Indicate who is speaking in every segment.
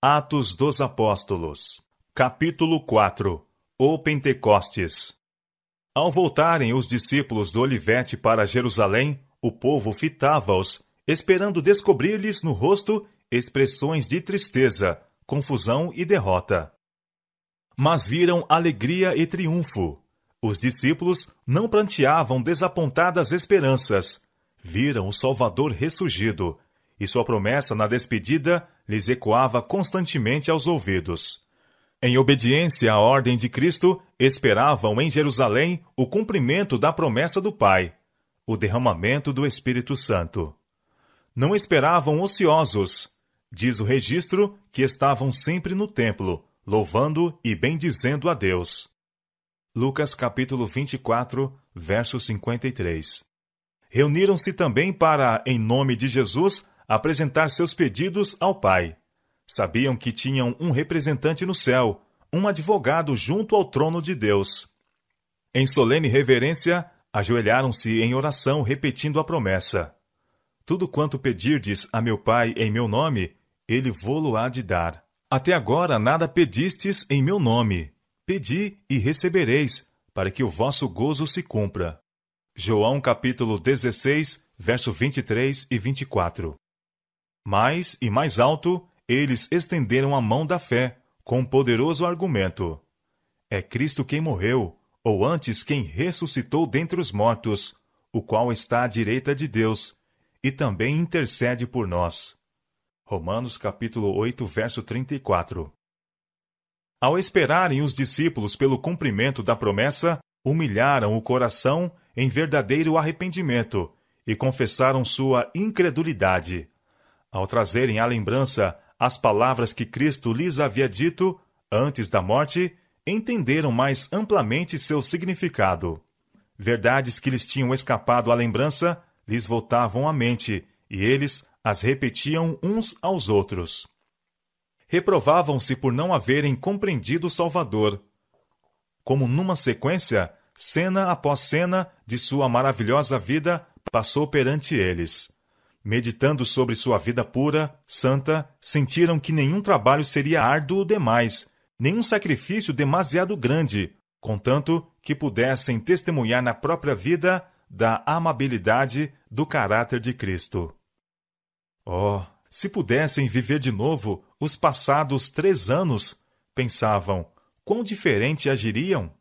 Speaker 1: Atos dos Apóstolos, capítulo 4. O Pentecostes. Ao voltarem os discípulos do Olivete para Jerusalém, o povo fitava-os, esperando descobrir-lhes no rosto expressões de tristeza, confusão e derrota. Mas viram alegria e triunfo. Os discípulos não pranteavam desapontadas esperanças. Viram o Salvador ressurgido, e sua promessa na despedida lhes ecoava constantemente aos ouvidos. Em obediência à ordem de Cristo, esperavam em Jerusalém o cumprimento da promessa do Pai, o derramamento do Espírito Santo. Não esperavam ociosos. Diz o registro que estavam sempre no templo, louvando e bendizendo a Deus. Lucas capítulo 24, verso 53. Reuniram-se também para, em nome de Jesus, apresentar seus pedidos ao Pai. Sabiam que tinham um representante no céu, um advogado junto ao trono de Deus. Em solene reverência, ajoelharam-se em oração, repetindo a promessa: tudo quanto pedirdes a meu Pai em meu nome, ele vô-lo há de dar. Até agora nada pedistes em meu nome. Pedi e recebereis, para que o vosso gozo se cumpra. João capítulo 16, verso 23 e 24. Mais e mais alto, eles estenderam a mão da fé, com um poderoso argumento: é Cristo quem morreu, ou antes quem ressuscitou dentre os mortos, o qual está à direita de Deus, e também intercede por nós. Romanos capítulo 8, verso 34. Ao esperarem os discípulos pelo cumprimento da promessa, humilharam o coração em verdadeiro arrependimento e confessaram sua incredulidade. Ao trazerem à lembrança as palavras que Cristo lhes havia dito antes da morte, entenderam mais amplamente seu significado. Verdades que lhes tinham escapado à lembrança lhes voltavam à mente, e eles as repetiam uns aos outros. Reprovavam-se por não haverem compreendido o Salvador. Como numa sequência, cena após cena de sua maravilhosa vida passou perante eles. Meditando sobre sua vida pura, santa, sentiram que nenhum trabalho seria árduo demais, nenhum sacrifício demasiado grande, contanto que pudessem testemunhar na própria vida da amabilidade do caráter de Cristo. Oh, se pudessem viver de novo os passados 3 anos, pensavam, quão diferente agiriam?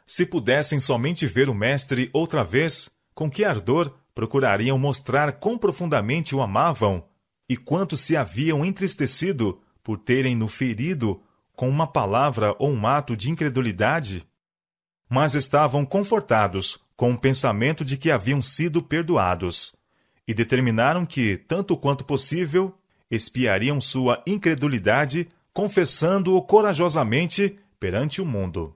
Speaker 1: Se pudessem somente ver o Mestre outra vez, com que ardor procurariam mostrar quão profundamente o amavam e quanto se haviam entristecido por terem-no ferido com uma palavra ou um ato de incredulidade? Mas estavam confortados com o pensamento de que haviam sido perdoados e determinaram que, tanto quanto possível, expiariam sua incredulidade, confessando-o corajosamente perante o mundo.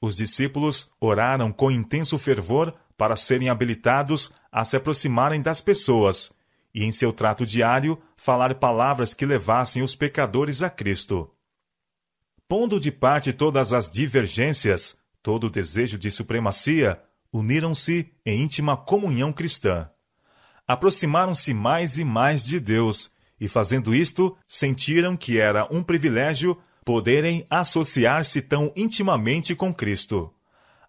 Speaker 1: Os discípulos oraram com intenso fervor para serem habilitados a se aproximarem das pessoas e, em seu trato diário, falar palavras que levassem os pecadores a Cristo. Pondo de parte todas as divergências, todo o desejo de supremacia, uniram-se em íntima comunhão cristã. Aproximaram-se mais e mais de Deus, e fazendo isto, sentiram que era um privilégio poderem associar-se tão intimamente com Cristo.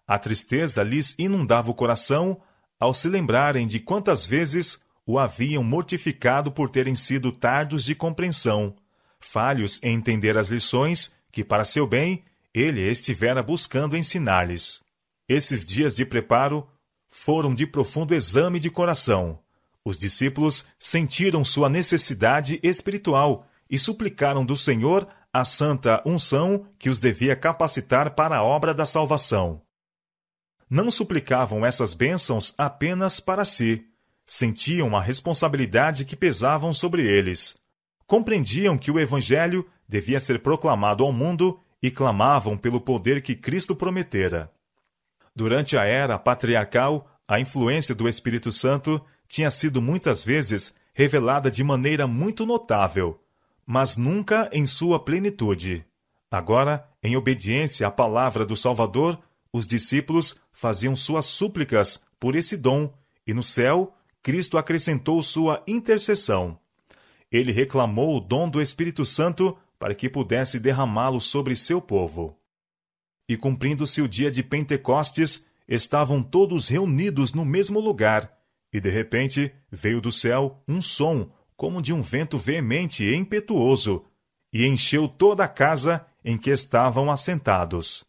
Speaker 1: A tristeza lhes inundava o coração ao se lembrarem de quantas vezes o haviam mortificado por terem sido tardos de compreensão, falhos em entender as lições que, para seu bem, ele estivera buscando ensinar-lhes. Esses dias de preparo foram de profundo exame de coração. Os discípulos sentiram sua necessidade espiritual e suplicaram do Senhor a santa unção que os devia capacitar para a obra da salvação. Não suplicavam essas bênçãos apenas para si. Sentiam a responsabilidade que pesavam sobre eles. Compreendiam que o Evangelho devia ser proclamado ao mundo e clamavam pelo poder que Cristo prometera. Durante a era patriarcal, a influência do Espírito Santo tinha sido muitas vezes revelada de maneira muito notável, mas nunca em sua plenitude. Agora, em obediência à palavra do Salvador, os discípulos faziam suas súplicas por esse dom, e no céu, Cristo acrescentou sua intercessão. Ele reclamou o dom do Espírito Santo para que pudesse derramá-lo sobre seu povo. E cumprindo-se o dia de Pentecostes, estavam todos reunidos no mesmo lugar, e de repente veio do céu um som, como de um vento veemente e impetuoso, e encheu toda a casa em que estavam assentados.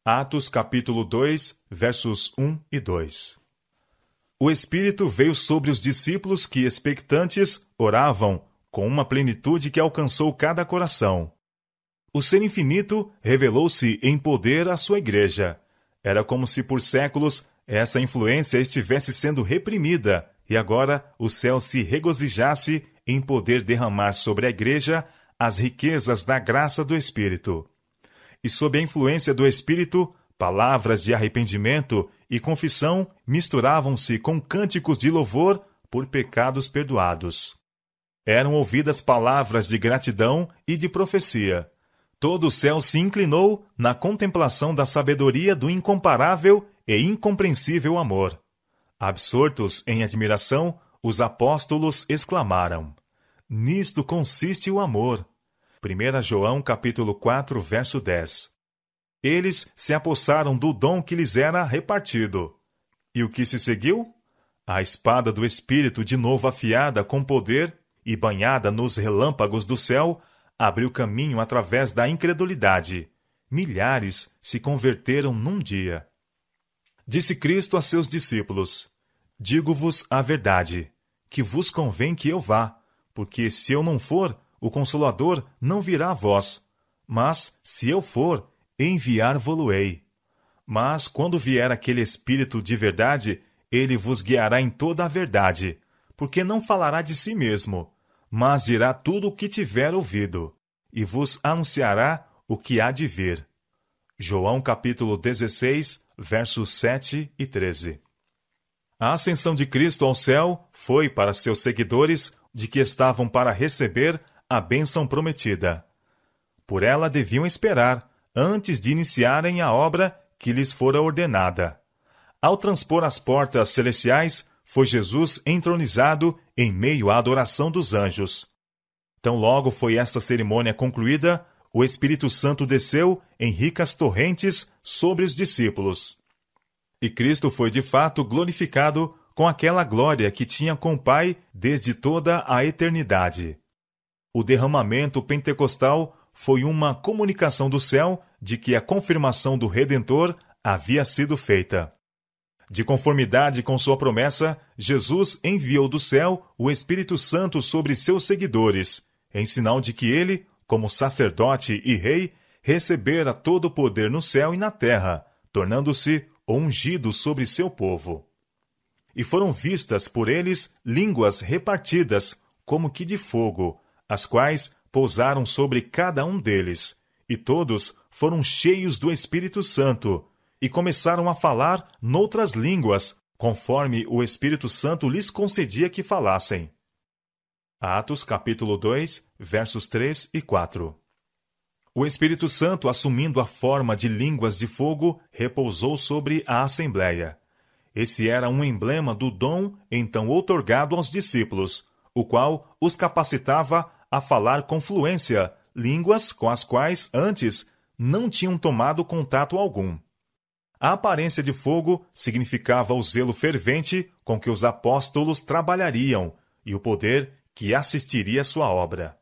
Speaker 1: Atos capítulo 2, versos 1 e 2. O Espírito veio sobre os discípulos que, expectantes, oravam, com uma plenitude que alcançou cada coração. O Ser Infinito revelou-se em poder à sua igreja. Era como se por séculos essa influência estivesse sendo reprimida, e agora o céu se regozijasse em poder derramar sobre a igreja as riquezas da graça do Espírito. E sob a influência do Espírito, palavras de arrependimento e confissão misturavam-se com cânticos de louvor por pecados perdoados. Eram ouvidas palavras de gratidão e de profecia. Todo o céu se inclinou na contemplação da sabedoria do incomparável e incompreensível amor. Absortos em admiração, os apóstolos exclamaram: "Nisto consiste o amor." 1 João capítulo 4, verso 10. Eles se apossaram do dom que lhes era repartido. E o que se seguiu? A espada do Espírito, de novo afiada com poder e banhada nos relâmpagos do céu, abriu caminho através da incredulidade. Milhares se converteram num dia. Disse Cristo a seus discípulos: "Digo-vos a verdade, que vos convém que eu vá, porque se eu não for, o Consolador não virá a vós. Mas, se eu for, enviar-vo-lo-ei. Mas, quando vier aquele Espírito de verdade, ele vos guiará em toda a verdade, porque não falará de si mesmo, mas dirá tudo o que tiver ouvido, e vos anunciará o que há de vir." João capítulo 16, versos 7 e 13. A ascensão de Cristo ao céu foi para seus seguidores de que estavam para receber a bênção prometida. Por ela deviam esperar, antes de iniciarem a obra que lhes fora ordenada. Ao transpor as portas celestiais, foi Jesus entronizado em meio à adoração dos anjos. Tão logo foi esta cerimônia concluída, o Espírito Santo desceu em ricas torrentes sobre os discípulos. E Cristo foi de fato glorificado com aquela glória que tinha com o Pai desde toda a eternidade. O derramamento pentecostal foi uma comunicação do céu de que a confirmação do Redentor havia sido feita. De conformidade com sua promessa, Jesus enviou do céu o Espírito Santo sobre seus seguidores, em sinal de que ele, como sacerdote e rei, recebera todo o poder no céu e na terra, tornando-se ungido sobre seu povo. E foram vistas por eles línguas repartidas, como que de fogo, as quais pousaram sobre cada um deles, e todos foram cheios do Espírito Santo, e começaram a falar noutras línguas, conforme o Espírito Santo lhes concedia que falassem. Atos capítulo 2, versos 3 e 4. O Espírito Santo, assumindo a forma de línguas de fogo, repousou sobre a Assembleia. Esse era um emblema do dom então outorgado aos discípulos, o qual os capacitava a falar com fluência línguas com as quais antes não tinham tomado contato algum. A aparência de fogo significava o zelo fervente com que os apóstolos trabalhariam e o poder que assistiria à sua obra.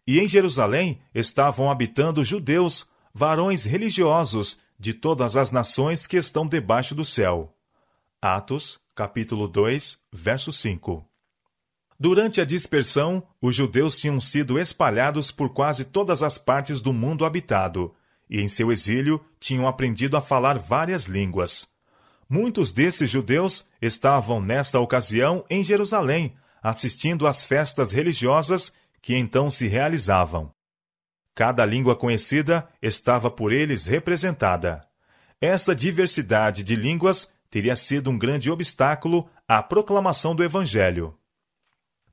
Speaker 1: E em Jerusalém estavam habitando judeus, varões religiosos de todas as nações que estão debaixo do céu. Atos, capítulo 2, verso 5. Durante a dispersão, os judeus tinham sido espalhados por quase todas as partes do mundo habitado, e em seu exílio tinham aprendido a falar várias línguas. Muitos desses judeus estavam nesta ocasião em Jerusalém, assistindo às festas religiosas que então se realizavam. Cada língua conhecida estava por eles representada. Essa diversidade de línguas teria sido um grande obstáculo à proclamação do Evangelho.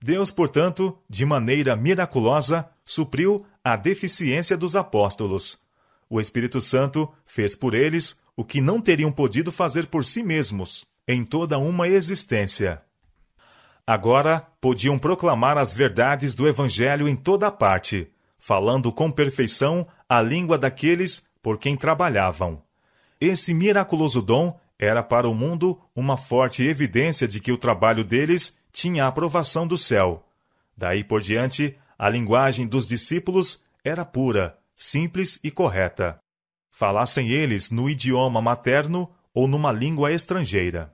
Speaker 1: Deus, portanto, de maneira miraculosa, supriu a deficiência dos apóstolos. O Espírito Santo fez por eles o que não teriam podido fazer por si mesmos, em toda uma existência. Agora podiam proclamar as verdades do Evangelho em toda parte, falando com perfeição a língua daqueles por quem trabalhavam. Esse miraculoso dom era para o mundo uma forte evidência de que o trabalho deles tinha a aprovação do céu. Daí por diante, a linguagem dos discípulos era pura, simples e correta. Falassem eles no idioma materno ou numa língua estrangeira.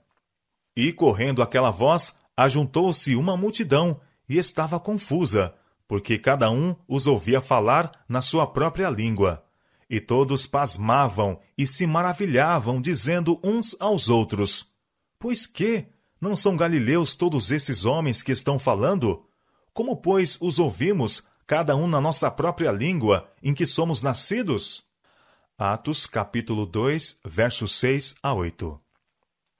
Speaker 1: E, correndo aquela voz, ajuntou-se uma multidão e estava confusa, porque cada um os ouvia falar na sua própria língua. E todos pasmavam e se maravilhavam, dizendo uns aos outros: Pois que? Não são galileus todos esses homens que estão falando? Como, pois, os ouvimos, cada um na nossa própria língua, em que somos nascidos? Atos, capítulo 2, versos 6 a 8.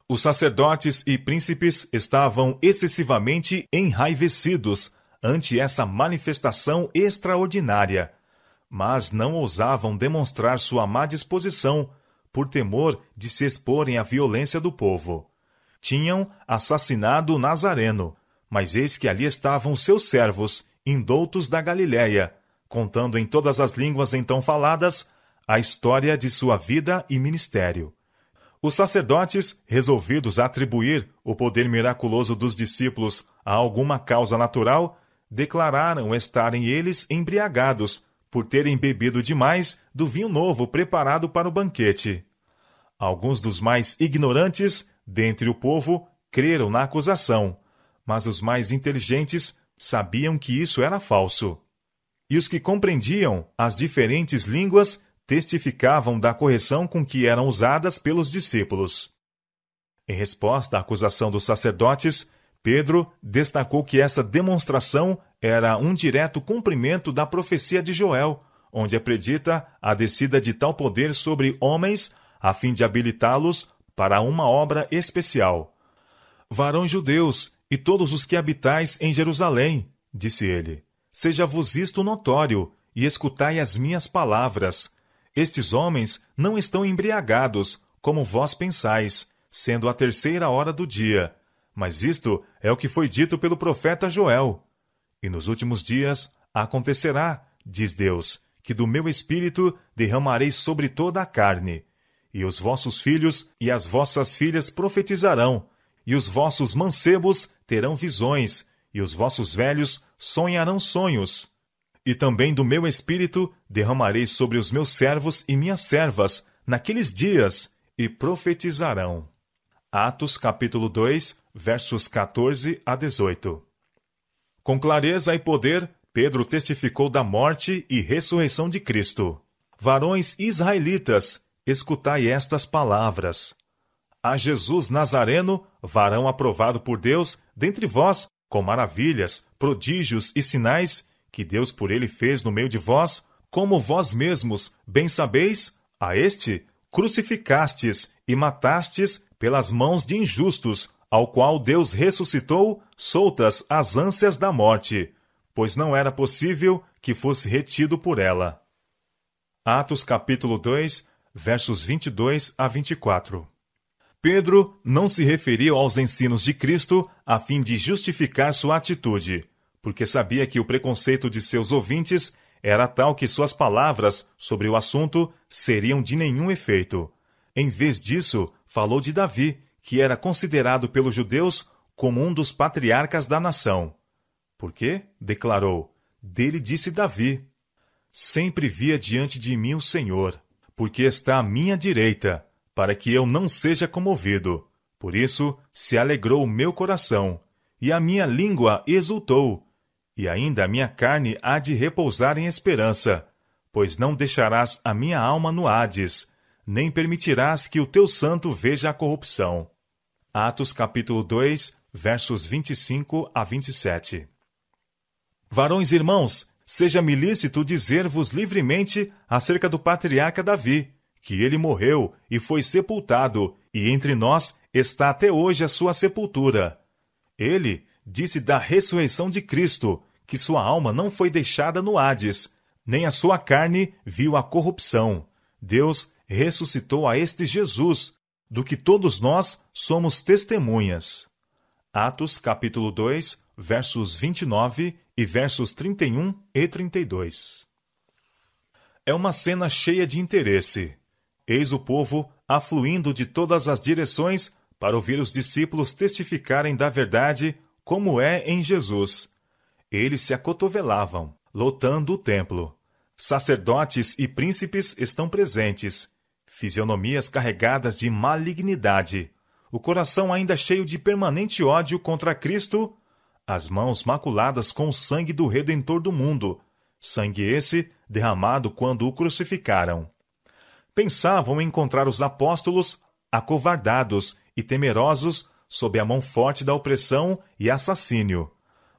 Speaker 1: Os sacerdotes e príncipes estavam excessivamente enraivecidos ante essa manifestação extraordinária, mas não ousavam demonstrar sua má disposição, por temor de se exporem à violência do povo. Tinham assassinado o Nazareno, mas eis que ali estavam seus servos, indoutos da Galiléia, contando em todas as línguas então faladas a história de sua vida e ministério. Os sacerdotes, resolvidos a atribuir o poder miraculoso dos discípulos a alguma causa natural, declararam estarem eles embriagados, por terem bebido demais do vinho novo preparado para o banquete. Alguns dos mais ignorantes, dentre o povo, creram na acusação, mas os mais inteligentes sabiam que isso era falso. E os que compreendiam as diferentes línguas testificavam da correção com que eram usadas pelos discípulos. Em resposta à acusação dos sacerdotes, Pedro destacou que essa demonstração era um direto cumprimento da profecia de Joel, onde acredita a descida de tal poder sobre homens a fim de habilitá-los para uma obra especial. Varões judeus e todos os que habitais em Jerusalém, disse ele, seja-vos isto notório e escutai as minhas palavras. Estes homens não estão embriagados, como vós pensais, sendo a 3ª hora do dia. Mas isto é o que foi dito pelo profeta Joel. E nos últimos dias acontecerá, diz Deus, que do meu espírito derramarei sobre toda a carne. E os vossos filhos e as vossas filhas profetizarão, e os vossos mancebos terão visões, e os vossos velhos sonharão sonhos. E também do meu espírito derramarei sobre os meus servos e minhas servas naqueles dias, e profetizarão. Atos capítulo 2, versos 14 a 18. Com clareza e poder, Pedro testificou da morte e ressurreição de Cristo. Varões israelitas, escutai estas palavras. A Jesus Nazareno, varão aprovado por Deus, dentre vós, com maravilhas, prodígios e sinais, que Deus por ele fez no meio de vós, como vós mesmos bem sabeis, a este crucificastes e matastes pelas mãos de injustos, ao qual Deus ressuscitou, soltas as ânsias da morte, pois não era possível que fosse retido por ela. Atos capítulo 2, versos 22 a 24. Pedro não se referiu aos ensinos de Cristo a fim de justificar sua atitude, porque sabia que o preconceito de seus ouvintes era tal que suas palavras sobre o assunto seriam de nenhum efeito. Em vez disso, falou de Davi, que era considerado pelos judeus como um dos patriarcas da nação. Porque, declarou, dele disse Davi, sempre via diante de mim o Senhor, porque está à minha direita, para que eu não seja comovido. Por isso se alegrou o meu coração, e a minha língua exultou, e ainda a minha carne há de repousar em esperança, pois não deixarás a minha alma no Hades, nem permitirás que o teu santo veja a corrupção. Atos capítulo 2, versos 25 a 27. Varões irmãos, seja-me lícito dizer-vos livremente acerca do patriarca Davi, que ele morreu e foi sepultado, e entre nós está até hoje a sua sepultura. Ele disse da ressurreição de Cristo, que sua alma não foi deixada no Hades, nem a sua carne viu a corrupção. Deus ressuscitou a este Jesus, do que todos nós somos testemunhas. Atos capítulo 2, versos 29 e versos 31 e 32. É uma cena cheia de interesse. Eis o povo afluindo de todas as direções para ouvir os discípulos testificarem da verdade como é em Jesus. Eles se acotovelavam, lotando o templo. Sacerdotes e príncipes estão presentes, fisionomias carregadas de malignidade, o coração ainda cheio de permanente ódio contra Cristo, as mãos maculadas com o sangue do Redentor do mundo, sangue esse derramado quando o crucificaram. Pensavam encontrar os apóstolos acovardados e temerosos sob a mão forte da opressão e assassínio,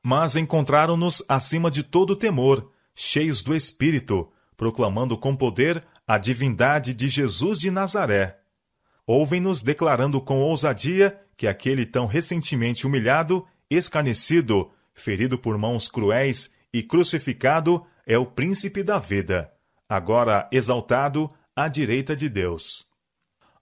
Speaker 1: mas encontraram-nos acima de todo temor, cheios do Espírito, proclamando com poder a divindade de Jesus de Nazaré. Ouvem-nos declarando com ousadia que aquele tão recentemente humilhado, escarnecido, ferido por mãos cruéis e crucificado é o príncipe da vida, agora exaltado à direita de Deus.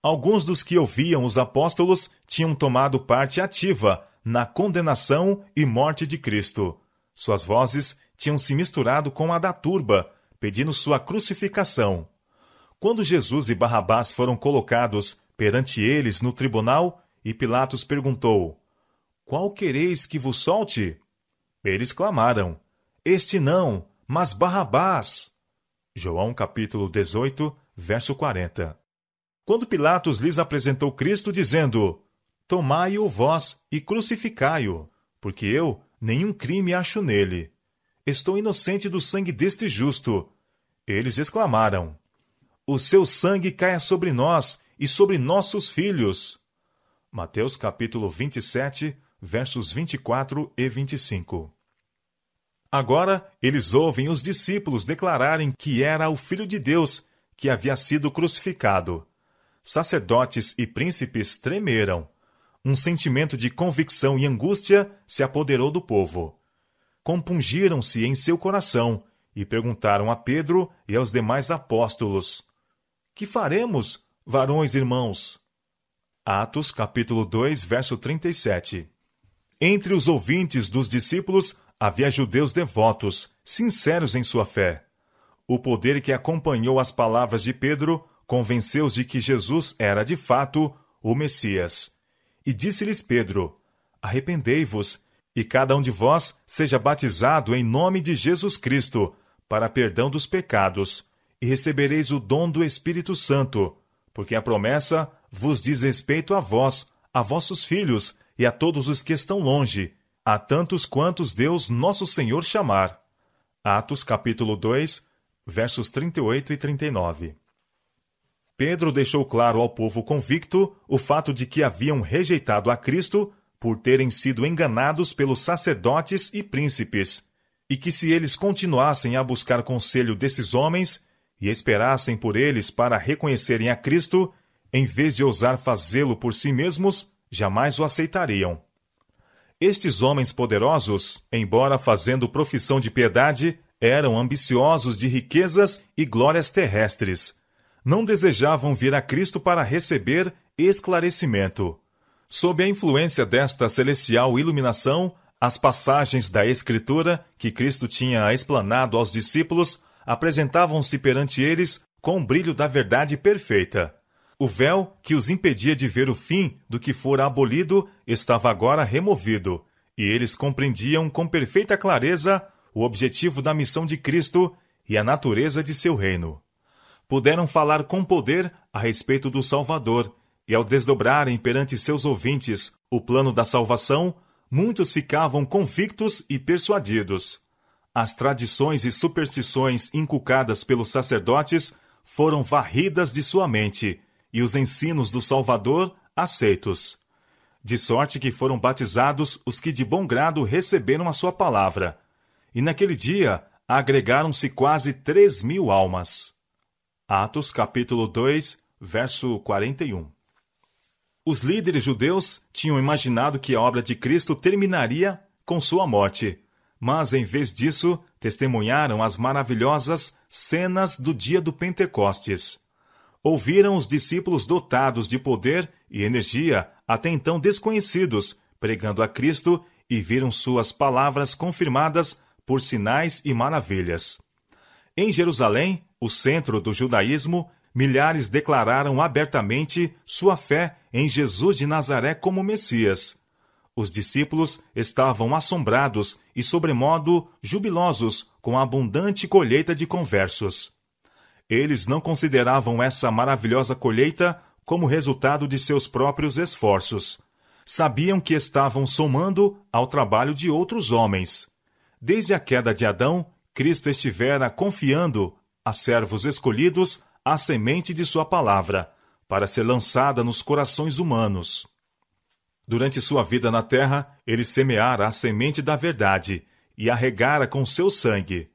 Speaker 1: Alguns dos que ouviam os apóstolos tinham tomado parte ativa na condenação e morte de Cristo. Suas vozes tinham se misturado com a da turba, pedindo sua crucificação. Quando Jesus e Barrabás foram colocados perante eles no tribunal, e Pilatos perguntou: Qual quereis que vos solte? Eles clamaram: Este não, mas Barrabás. João capítulo 18, verso 40. Quando Pilatos lhes apresentou Cristo, dizendo: Tomai-o vós e crucificai-o, porque eu nenhum crime acho nele. Estou inocente do sangue deste justo. Eles exclamaram: O seu sangue caia sobre nós e sobre nossos filhos. Mateus capítulo 27, versos 24 e 25. Agora eles ouvem os discípulos declararem que era o Filho de Deus que havia sido crucificado. Sacerdotes e príncipes tremeram. Um sentimento de convicção e angústia se apoderou do povo. Compungiram-se em seu coração e perguntaram a Pedro e aos demais apóstolos: Que faremos, varões irmãos? Atos capítulo 2, verso 37. Entre os ouvintes dos discípulos havia judeus devotos, sinceros em sua fé. O poder que acompanhou as palavras de Pedro convenceu-os de que Jesus era, de fato, o Messias. E disse-lhes Pedro: Arrependei-vos, e cada um de vós seja batizado em nome de Jesus Cristo, para perdão dos pecados, e recebereis o dom do Espírito Santo, porque a promessa vos diz respeito a vós, a vossos filhos e a todos os que estão longe, a tantos quantos Deus nosso Senhor chamar. Atos capítulo 2, versos 38 e 39. Pedro deixou claro ao povo convicto o fato de que haviam rejeitado a Cristo por terem sido enganados pelos sacerdotes e príncipes, e que se eles continuassem a buscar conselho desses homens e esperassem por eles para reconhecerem a Cristo, em vez de ousar fazê-lo por si mesmos, jamais o aceitariam. Estes homens poderosos, embora fazendo profissão de piedade, eram ambiciosos de riquezas e glórias terrestres. Não desejavam vir a Cristo para receber esclarecimento. Sob a influência desta celestial iluminação, as passagens da Escritura que Cristo tinha explanado aos discípulos apresentavam-se perante eles com o brilho da verdade perfeita. O véu que os impedia de ver o fim do que fora abolido estava agora removido, e eles compreendiam com perfeita clareza o objetivo da missão de Cristo e a natureza de seu reino. Puderam falar com poder a respeito do Salvador, e ao desdobrarem perante seus ouvintes o plano da salvação, muitos ficavam convictos e persuadidos. As tradições e superstições inculcadas pelos sacerdotes foram varridas de sua mente, e os ensinos do Salvador aceitos. De sorte que foram batizados os que de bom grado receberam a sua palavra. E naquele dia agregaram-se quase 3.000 almas. Atos capítulo 2, verso 41. Os líderes judeus tinham imaginado que a obra de Cristo terminaria com sua morte, mas em vez disso testemunharam as maravilhosas cenas do dia do Pentecostes. Ouviram os discípulos dotados de poder e energia até então desconhecidos, pregando a Cristo, e viram suas palavras confirmadas por sinais e maravilhas. Em Jerusalém, o centro do judaísmo, milhares declararam abertamente sua fé em Jesus de Nazaré como Messias. Os discípulos estavam assombrados e sobremodo jubilosos com a abundante colheita de conversos. Eles não consideravam essa maravilhosa colheita como resultado de seus próprios esforços. Sabiam que estavam somando ao trabalho de outros homens. Desde a queda de Adão, Cristo estivera confiando a servos escolhidos a semente de sua palavra, para ser lançada nos corações humanos. Durante sua vida na terra, ele semeara a semente da verdade e a regara com seu sangue.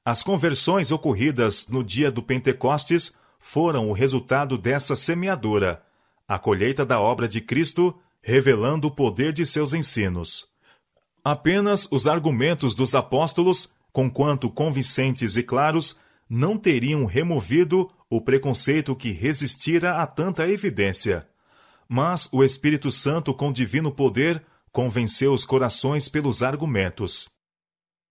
Speaker 1: As conversões ocorridas no dia do Pentecostes foram o resultado dessa semeadura, a colheita da obra de Cristo, revelando o poder de seus ensinos. Apenas os argumentos dos apóstolos, conquanto convincentes e claros, não teriam removido o preconceito que resistira a tanta evidência. Mas o Espírito Santo, com divino poder, convenceu os corações pelos argumentos.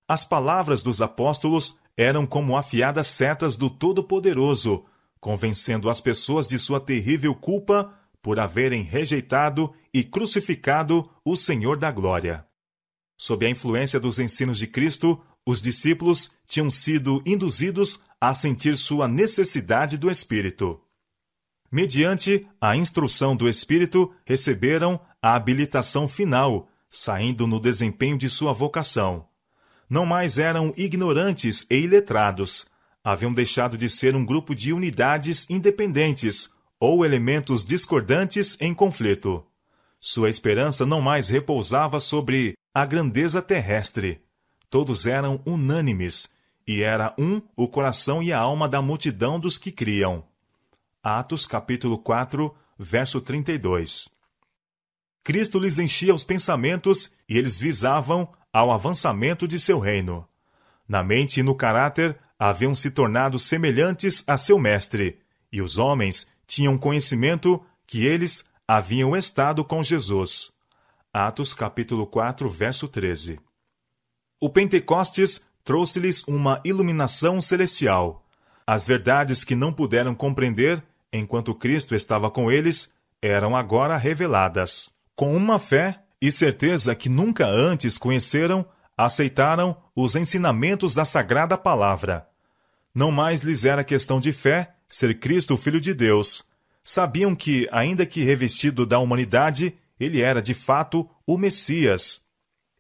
Speaker 1: As palavras dos apóstolos eram como afiadas setas do Todo-Poderoso, convencendo as pessoas de sua terrível culpa por haverem rejeitado e crucificado o Senhor da Glória. Sob a influência dos ensinos de Cristo, os discípulos tinham sido induzidos a sentir sua necessidade do Espírito. Mediante a instrução do Espírito, receberam a habilitação final, saindo no desempenho de sua vocação. Não mais eram ignorantes e iletrados. Haviam deixado de ser um grupo de unidades independentes ou elementos discordantes em conflito. Sua esperança não mais repousava sobre a grandeza terrestre. Todos eram unânimes, e era o coração e a alma da multidão dos que criam. Atos capítulo 4, verso 32. Cristo lhes enchia os pensamentos e eles visavam ao avançamento de seu reino. Na mente e no caráter haviam se tornado semelhantes a seu mestre, e os homens tinham conhecimento que eles haviam estado com Jesus. Atos capítulo 4, verso 13. O Pentecostes trouxe-lhes uma iluminação celestial. As verdades que não puderam compreender enquanto Cristo estava com eles eram agora reveladas. Com uma fé e certeza que nunca antes conheceram, aceitaram os ensinamentos da Sagrada Palavra. Não mais lhes era questão de fé ser Cristo o Filho de Deus. Sabiam que, ainda que revestido da humanidade, ele era de fato o Messias.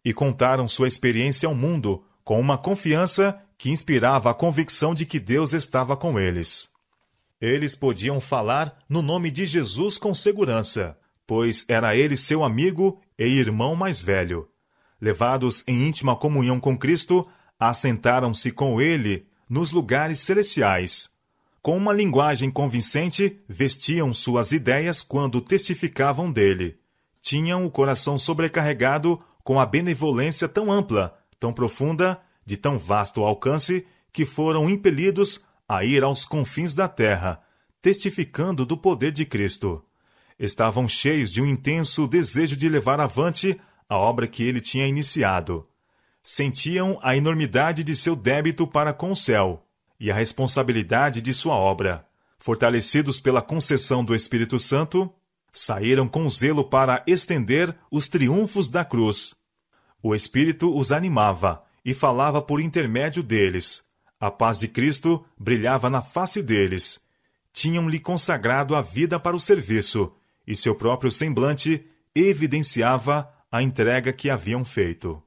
Speaker 1: E contaram sua experiência ao mundo com uma confiança que inspirava a convicção de que Deus estava com eles. Eles podiam falar no nome de Jesus com segurança, pois era ele seu amigo e irmão mais velho. Levados em íntima comunhão com Cristo, assentaram-se com ele nos lugares celestiais. Com uma linguagem convincente, vestiam suas ideias quando testificavam dele. Tinham o coração sobrecarregado com a benevolência tão ampla, tão profunda, de tão vasto alcance, que foram impelidos a ir aos confins da terra, testificando do poder de Cristo. Estavam cheios de um intenso desejo de levar avante a obra que ele tinha iniciado. Sentiam a enormidade de seu débito para com o céu e a responsabilidade de sua obra. Fortalecidos pela concessão do Espírito Santo, saíram com zelo para estender os triunfos da cruz. O Espírito os animava e falava por intermédio deles. A paz de Cristo brilhava na face deles. Tinham-lhe consagrado a vida para o serviço, e seu próprio semblante evidenciava a entrega que haviam feito.